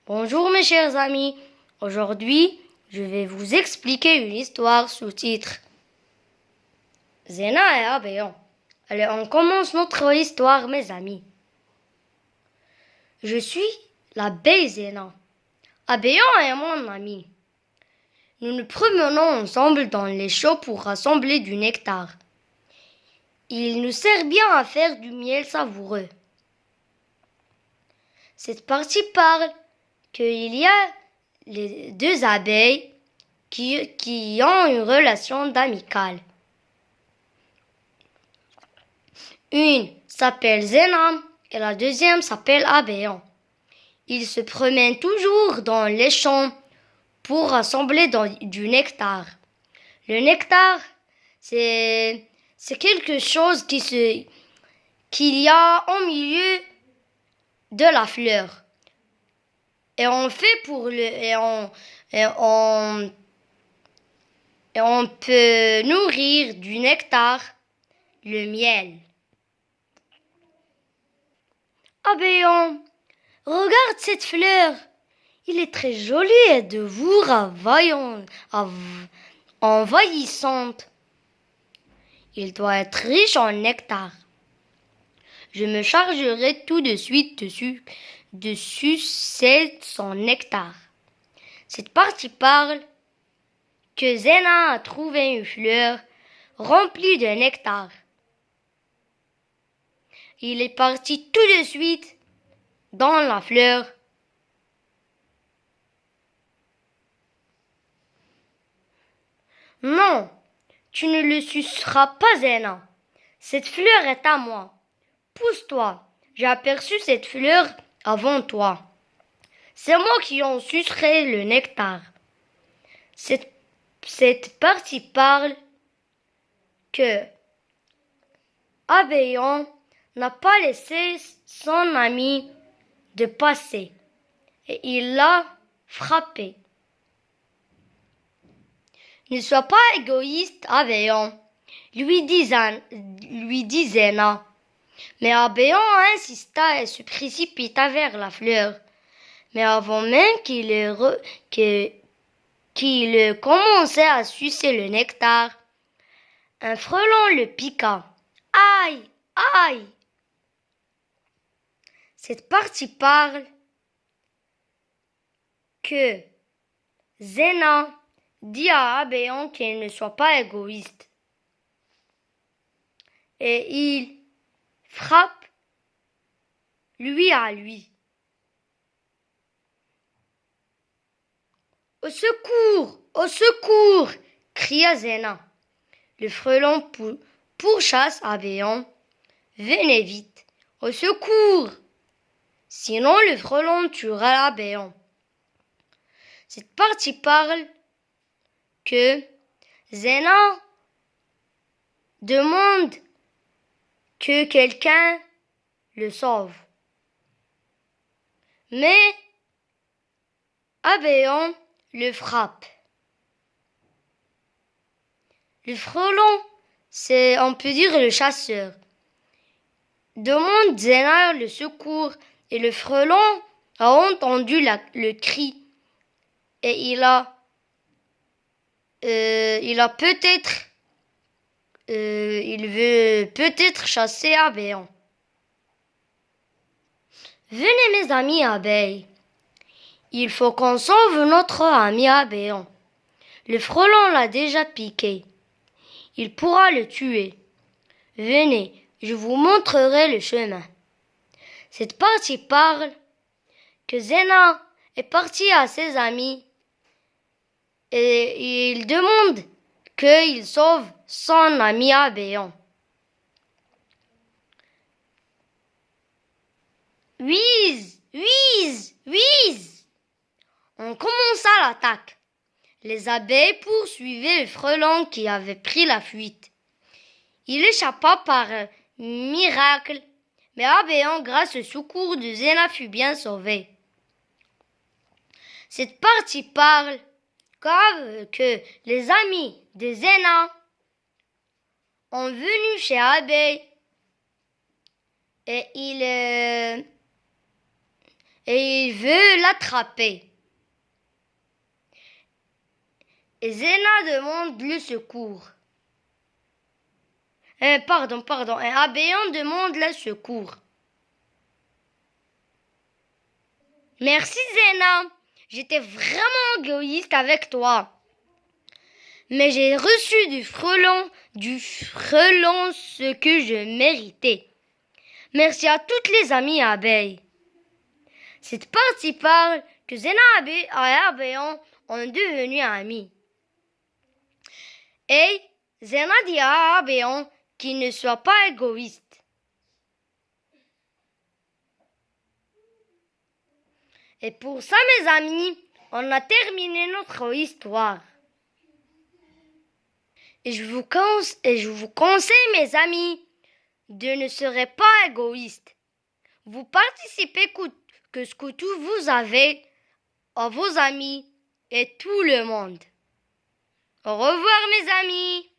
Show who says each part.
Speaker 1: Bonjour mes chers amis, aujourd'hui je vais vous expliquer une histoire sous titre Zéna et Abéon. Allez, on commence notre histoire mes amis. Je suis l'abeille Zéna. Abéon est mon ami. Nous nous promenons ensemble dans les champs pour rassembler du nectar. Il nous sert bien à faire du miel savoureux. Cette partie parle qu'il y a les deux abeilles qui ont une relation d'amicale. Une s'appelle Zéna et la deuxième s'appelle Abéon. Ils se promènent toujours dans les champs pour rassembler du nectar. Le nectar, c'est quelque chose qu'il y a au milieu de la fleur. Et on fait pour et on peut nourrir du nectar le miel. Abéon, regarde cette fleur. Il est très joli et de velours envahissante. Il doit être riche en nectar. Je me chargerai tout de suite dessus son nectar. Cette partie parle que Zéna a trouvé une fleur remplie de nectar. Il est parti tout de suite dans la fleur. Non, tu ne le suceras pas, Zéna. Cette fleur est à moi. Pousse-toi, j'ai aperçu cette fleur avant toi. C'est moi qui en sucerai le nectar. Cette partie parle que Abéon n'a pas laissé son ami de passer et il l'a frappé. Ne sois pas égoïste, Abéon, lui dit Zéna. Mais Abéon insista et se précipita vers la fleur. Mais avant même qu'il commençait à sucer le nectar, un frelon le piqua. Aïe, aïe! Cette partie parle que Zéna dit à Abéon qu'il ne soit pas égoïste. Et il frappe lui à lui. Au secours! Au secours! Cria Zéna. Le frelon pourchasse Abéon. Venez vite! Au secours! Sinon le frelon tuera Abéon. Cette partie parle que Zéna demande que quelqu'un le sauve. Mais Abéon le frappe. Le frelon, on peut dire le chasseur, demande Zéna le secours et le frelon a entendu le cri et il a peut-être il veut peut-être chasser Abéon. Venez mes amis abeilles, il faut qu'on sauve notre ami Abéon. Le frelon l'a déjà piqué. Il pourra le tuer. Venez, je vous montrerai le chemin. Cette partie parle que Zéna est parti à ses amis et il demande qu'il sauve son ami Abéon. Whiz, whiz, whiz! On commença l'attaque. Les abeilles poursuivaient le frelon qui avait pris la fuite. Il échappa par miracle, mais Abéon, grâce au secours de Zéna, fut bien sauvé. Cette partie parle que les amis de Zéna sont venus chez Abeille et et il veut l'attraper. Et Zéna demande le secours. Pardon. Un Abéon demande le secours. Merci Zéna, j'étais vraiment égoïste avec toi. Mais j'ai reçu du frelon ce que je méritais. Merci à toutes les amies abeilles. Cette partie parle que Zéna et Abéon ont devenu amis. Et Zéna dit à Abéon qu'il ne soit pas égoïste. Et pour ça, mes amis, on a terminé notre histoire. Et je vous conseille, mes amis, de ne serez pas égoïste. Vous participez que ce que tout vous avez à vos amis et tout le monde. Au revoir, mes amis.